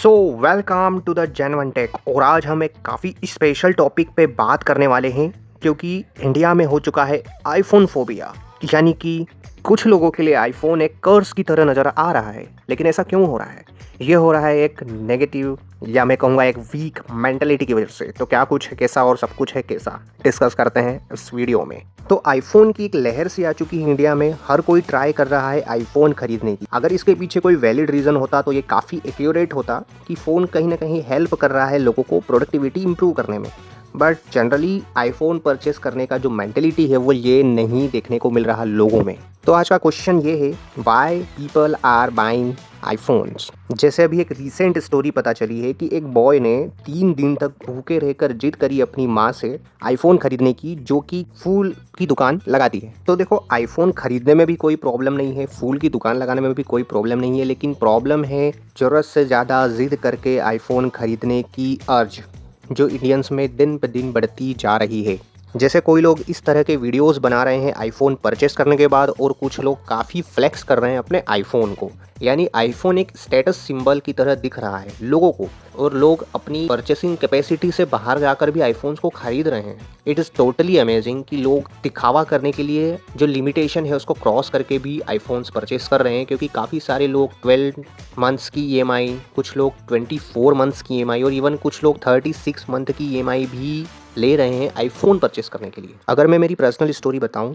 So welcome to the genuine tech. और आज हम एक काफ़ी स्पेशल टॉपिक पे बात करने वाले हैं, क्योंकि इंडिया में हो चुका है आईफोन फोबिया। यानी कि कुछ लोगों के लिए आईफोन एक कर्स की तरह नज़र आ रहा है। लेकिन ऐसा क्यों हो रहा है? ये हो रहा है एक नेगेटिव, या मैं कहूँगा एक वीक मेंटलिटी की वजह से। तो क्या कुछ है कैसा और सब कुछ है कैसा, डिस्कस करते हैं इस वीडियो में। तो आईफोन की एक लहर सी आ चुकी है इंडिया में। हर कोई ट्राई कर रहा है आईफोन खरीदने की। अगर इसके पीछे कोई वैलिड रीज़न होता तो ये काफ़ी एक्यूरेट होता कि फ़ोन कहीं ना कहीं हेल्प कर रहा है लोगों को प्रोडक्टिविटी इंप्रूव करने में। बट जनरली आईफोन परचेस करने का जो मेंटेलिटी है वो ये नहीं देखने को मिल रहा लोगों में। तो आज का क्वेश्चन ये है, why people are buying iPhones. जैसे अभी एक रीसेंट स्टोरी पता चली है कि एक बॉय ने 3 दिन तक भूखे रहकर जिद करी अपनी माँ से आईफोन खरीदने की, जो कि फूल की दुकान लगाती है। तो देखो, आईफोन खरीदने में भी कोई प्रॉब्लम नहीं है, फूल की दुकान लगाने में भी कोई प्रॉब्लम नहीं है, लेकिन प्रॉब्लम है जरूरत से ज़्यादा जिद करके आईफोन खरीदने की अर्ज, जो इंडियंस में दिन ब दिन बढ़ती जा रही है। जैसे कोई लोग इस तरह के वीडियोस बना रहे हैं आईफोन परचेस करने के बाद, और कुछ लोग काफ़ी फ्लेक्स कर रहे हैं अपने आईफोन को। यानी आईफोन एक स्टेटस सिंबल की तरह दिख रहा है लोगों को, और लोग अपनी परचेसिंग कैपेसिटी से बाहर जाकर भी आईफोन्स को खरीद रहे हैं। इट इज़ टोटली अमेजिंग कि लोग दिखावा करने के लिए जो लिमिटेशन है उसको क्रॉस करके भी आईफोन्स परचेस कर रहे हैं। क्योंकि काफ़ी सारे लोग 12 मंथ्स की ईएमआई, कुछ लोग 24 मंथ्स की ईएमआई, और इवन कुछ लोग 36 मंथ की ईएमआई भी ले रहे हैं आईफोन परचेस करने के लिए। अगर मैं मेरी पर्सनल स्टोरी बताऊं,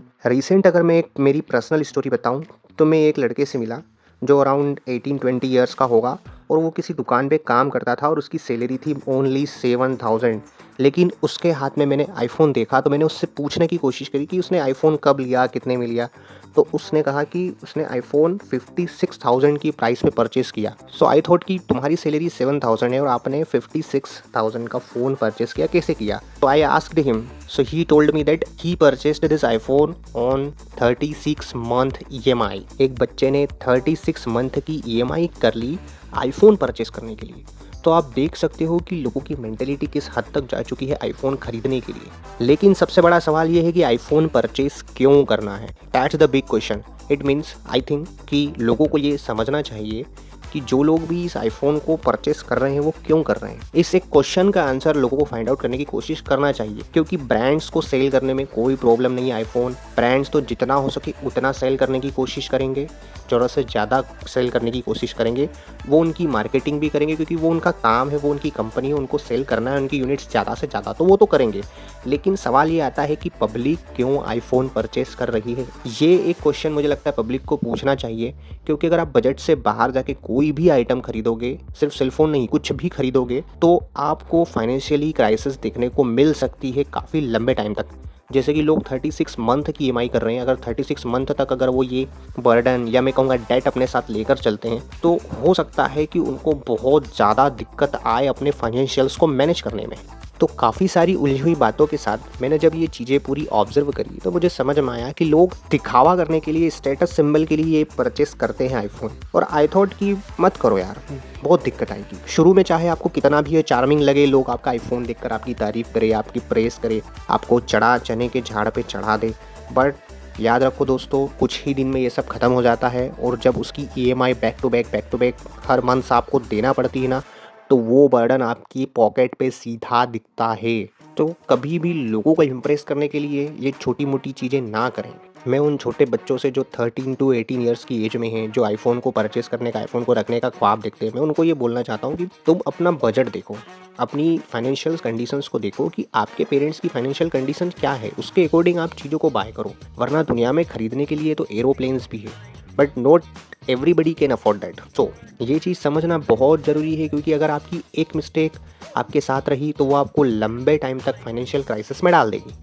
मेरी पर्सनल स्टोरी बताऊं, तो मैं एक लड़के से मिला जो अराउंड 18-20 ईयर्स का होगा, और वो किसी दुकान पे काम करता था और उसकी सैलरी थी ओनली 7,000। लेकिन उसके हाथ में मैंने आईफोन देखा तो मैंने उससे पूछने की कोशिश करी कि उसने आईफोन कब लिया, कितने में लिया। तो उसने कहा कि उसने आईफोन 56,000 की प्राइस में परचेस किया। सो आई थॉट कि तुम्हारी सैलरी 7,000 है और आपने 56,000 का फ़ोन परचेस किया, कैसे किया? तो I asked him, so he told me that he purchased this iPhone on 36 month EMI. एक बच्चे ने 36 मंथ की ईएमआई कर ली आईफोन परचेस करने के लिए। तो आप देख सकते हो कि लोगों की मेंटेलिटी किस हद तक जा चुकी है आईफोन खरीदने के लिए। लेकिन सबसे बड़ा सवाल ये है कि आईफोन परचेस क्यों करना है? That's the big question. It means I think कि लोगों को ये समझना चाहिए कि जो लोग भी इस आईफोन को परचेस कर रहे हैं वो क्यों कर रहे हैं। इस एक क्वेश्चन का आंसर लोगों को फाइंड आउट करने की कोशिश करना चाहिए। क्योंकि ब्रांड्स को सेल करने में कोई प्रॉब्लम नहीं है। आईफोन ब्रांड्स तो जितना हो सके उतना सेल करने की कोशिश करेंगे, ज़रूरत से ज़्यादा सेल करने की कोशिश करेंगे। वो उनकी मार्केटिंग भी करेंगे, क्योंकि वो उनका काम है, वो उनकी कंपनी है, उनको सेल करना है उनकी यूनिट्स ज़्यादा से ज़्यादा, तो वो तो करेंगे। लेकिन सवाल ये आता है कि पब्लिक क्यों आईफोन परचेस कर रही है? ये एक क्वेश्चन मुझे लगता है पब्लिक को पूछना चाहिए। क्योंकि अगर आप बजट से बाहर जाके कोई भी आइटम खरीदोगे, सिर्फ सेलफोन नहीं कुछ भी खरीदोगे, तो आपको फाइनेंशियली क्राइसिस देखने को मिल सकती है काफ़ी लंबे टाइम तक। जैसे कि लोग 36 मंथ की ईएमआई कर रहे हैं। अगर 36 मंथ तक अगर वो ये बर्डन, या मैं कहूँगा डेट, अपने साथ लेकर चलते हैं, तो हो सकता है कि उनको बहुत ज़्यादा दिक्कत आए अपने फाइनेंशियल्स को मैनेज करने में। तो काफ़ी सारी उलझी हुई बातों के साथ मैंने जब ये चीज़ें पूरी ऑब्जर्व करी, तो मुझे समझ में आया कि लोग दिखावा करने के लिए, स्टेटस सिंबल के लिए ये परचेस करते हैं आईफोन। और आई थॉट कि मत करो यार, बहुत दिक्कत आएगी। शुरू में चाहे आपको कितना भी चार्मिंग लगे, लोग आपका आईफोन देखकर आपकी तारीफ करे, आपकी प्रेस करे, आपको चने के झाड़ पे चढ़ा दे, बट याद रखो दोस्तों, कुछ ही दिन में ये सब खत्म हो जाता है। और जब उसकी ईएमआई बैक टू बैक हर मंथ आपको देना पड़ती है ना, तो वो बर्डन आपकी पॉकेट पे सीधा दिखता है। तो कभी भी लोगों को इम्प्रेस करने के लिए ये छोटी मोटी चीज़ें ना करें। मैं उन छोटे बच्चों से जो 13 to 18 ईयर्स की एज में हैं, जो आईफोन को परचेस करने का, आईफोन को रखने का ख्वाब देखते हैं, मैं उनको ये बोलना चाहता हूँ कि तुम अपना बजट देखो, अपनी फाइनेंशियल कंडीशंस को देखो कि आपके पेरेंट्स की फाइनेंशियल कंडीशन क्या है, उसके अकॉर्डिंग आप चीज़ों को बाय करो। वरना दुनिया में खरीदने के लिए तो एरोप्लेन्स भी है, but not everybody can afford that. So ये चीज़ समझना बहुत ज़रूरी है, क्योंकि अगर आपकी एक मिस्टेक आपके साथ रही तो वो आपको लंबे टाइम तक फाइनेंशियल क्राइसिस में डाल देगी।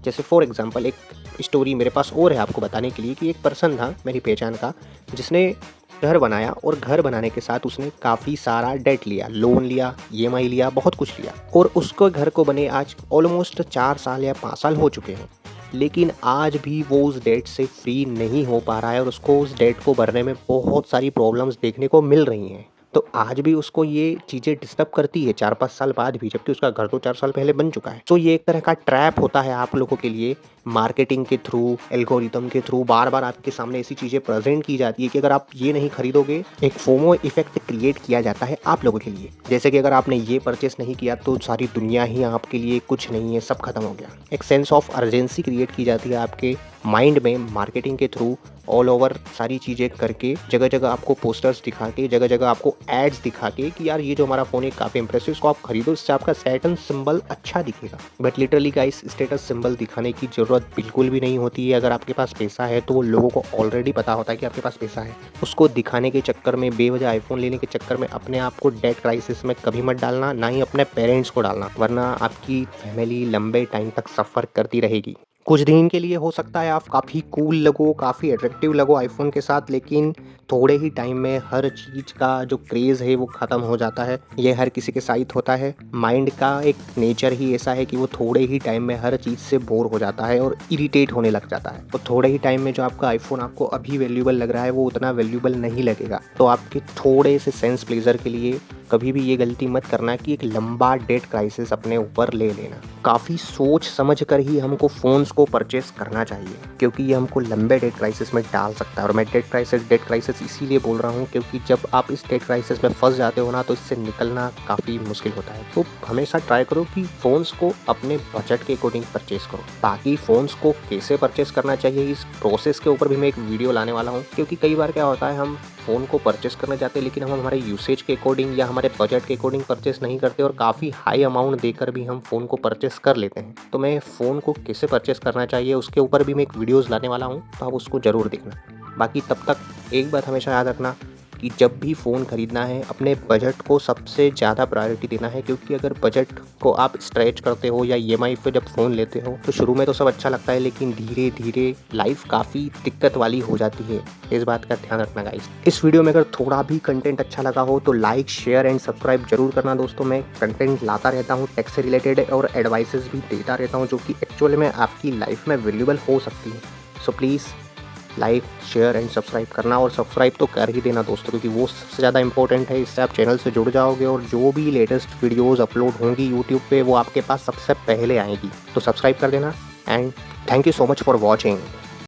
जैसे फॉर एग्जांपल एक स्टोरी मेरे पास और है आपको बताने के लिए, कि एक पर्सन था मेरी पहचान का, जिसने घर बनाया, और घर बनाने के साथ उसने काफ़ी सारा डेट लिया, लोन लिया, ईएमआई लिया, बहुत कुछ लिया। और उसको घर को बने आज ऑलमोस्ट 4 साल या 5 साल हो चुके हैं। लेकिन आज भी वो उस डेट से फ्री नहीं हो पा रहा है, और उसको उस डेट को भरने में बहुत सारी प्रॉब्लम्स देखने को मिल रही हैं। तो आज भी उसको ये चीज़ें डिस्टर्ब करती है 4-5 साल बाद भी, जबकि उसका घर तो 4 साल पहले बन चुका है। तो ये एक तरह का ट्रैप होता है आप लोगों के लिए, मार्केटिंग के थ्रू, एल्गोरिथम के थ्रू बार-बार आपके सामने ऐसी चीज़ें प्रेज़ेंट की जाती है कि अगर आप ये नहीं खरीदोगे, एक फोमो इफ़ेक्ट क्रिएट किया जाता है आप लोगों के लिए। जैसे कि अगर आपने ये परचेस नहीं किया तो सारी दुनिया ही आपके लिए कुछ नहीं है, सब खत्म हो गया। एक सेंस ऑफ अर्जेंसी क्रिएट की जाती है आपके माइंड में मार्केटिंग के थ्रू, ऑल ओवर सारी चीज़ें करके, जगह-जगह आपको पोस्टर्स दिखा के, जगह-जगह आपको एड्स दिखा के कि यार ये जो हमारा फ़ोन है काफ़ी इम्प्रेसिव, इसको आप खरीदो, इससे आपका स्टेटस सिंबल अच्छा दिखेगा। But literally guys, status symbol दिखाने की ज़रूरत बिल्कुल भी नहीं होती है। अगर आपके पास पैसा है तो वो लोगों को ऑलरेडी पता होता है कि आपके पास पैसा है। उसको दिखाने के चक्कर में, बेवजह आईफ़ोन लेने के चक्कर में अपने आप को डेट क्राइसिस में कभी मत डालना, ना ही अपने पेरेंट्स को डालना, वरना आपकी फैमिली लंबे टाइम तक सफ़र करती रहेगी। कुछ दिन के लिए हो सकता है आप काफ़ी कूल लगो, काफ़ी अट्रैक्टिव लगो आईफ़ोन के साथ, लेकिन थोड़े ही टाइम में हर चीज़ का जो क्रेज़ है वो ख़त्म हो जाता है। ये हर किसी के साथ होता है। माइंड का एक नेचर ही ऐसा है कि वो थोड़े ही टाइम में हर चीज़ से बोर हो जाता है और इरिटेट होने लग जाता है। तो थोड़े ही टाइम में जो आपका आईफ़ोन आपको अभी वैल्यूएबल लग रहा है वो उतना वैल्यूएबल नहीं लगेगा। तो आपके थोड़े से सेंस प्लेज़र के लिए कभी भी ये गलती मत करना कि एक लंबा डेट क्राइसिस अपने ऊपर ले लेना। काफ़ी सोच समझ कर ही हमको फ़ोन्स को परचेस करना चाहिए, क्योंकि ये हमको लंबे डेट क्राइसिस में डाल सकता है। और मैं डेट क्राइसिस इसीलिए बोल रहा हूँ क्योंकि जब आप इस डेट क्राइसिस में फंस जाते हो ना, तो इससे निकलना काफ़ी मुश्किल होता है। तो हमेशा ट्राई करो कि फ़ोन्स को अपने बजट के अकॉर्डिंग परचेस करो। बाकी फ़ोन्स को कैसे परचेस करना चाहिए, इस प्रोसेस के ऊपर भी मैं एक वीडियो लाने वाला हूँ, क्योंकि कई बार क्या होता है, हम फ़ोन को परचेस करने जाते हैं लेकिन हम हमारे यूसेज के अकॉर्डिंग या हमारे बजट के अकॉर्डिंग परचेस नहीं करते और काफ़ी हाई अमाउंट देकर भी हम फ़ोन को परचेस कर लेते हैं। तो मैं फ़ोन को कैसे परचेस करना चाहिए उसके ऊपर भी मैं एक वीडियोज़ लाने वाला हूँ, तो आप उसको ज़रूर देखना। बाकी तब तक एक बात हमेशा याद रखना कि जब भी फ़ोन ख़रीदना है अपने बजट को सबसे ज़्यादा प्रायोरिटी देना है, क्योंकि अगर बजट को आप स्ट्रेच करते हो या ईएमआई पे जब फ़ोन लेते हो तो शुरू में तो सब अच्छा लगता है, लेकिन धीरे धीरे लाइफ काफ़ी दिक्कत वाली हो जाती है। इस बात का ध्यान रखना गाइस। इस वीडियो में अगर थोड़ा भी कंटेंट अच्छा लगा हो तो लाइक, शेयर एंड सब्सक्राइब जरूर करना दोस्तों। मैं कंटेंट लाता रहता हूँ, टेक से रिलेटेड और एडवाइसेस भी देता रहता हूँ जो कि एक्चुअली में आपकी लाइफ में वैल्यूएबल हो सकती है। So please like, share and subscribe करना, और सब्सक्राइब तो कर ही देना दोस्तों, क्योंकि वो सबसे ज़्यादा इंपॉर्टेंट है। इससे आप चैनल से जुड़ जाओगे और जो भी लेटेस्ट वीडियोस अपलोड होंगी यूट्यूब पे वो आपके पास सबसे पहले आएगी। तो सब्सक्राइब कर देना and thank you so much for watching.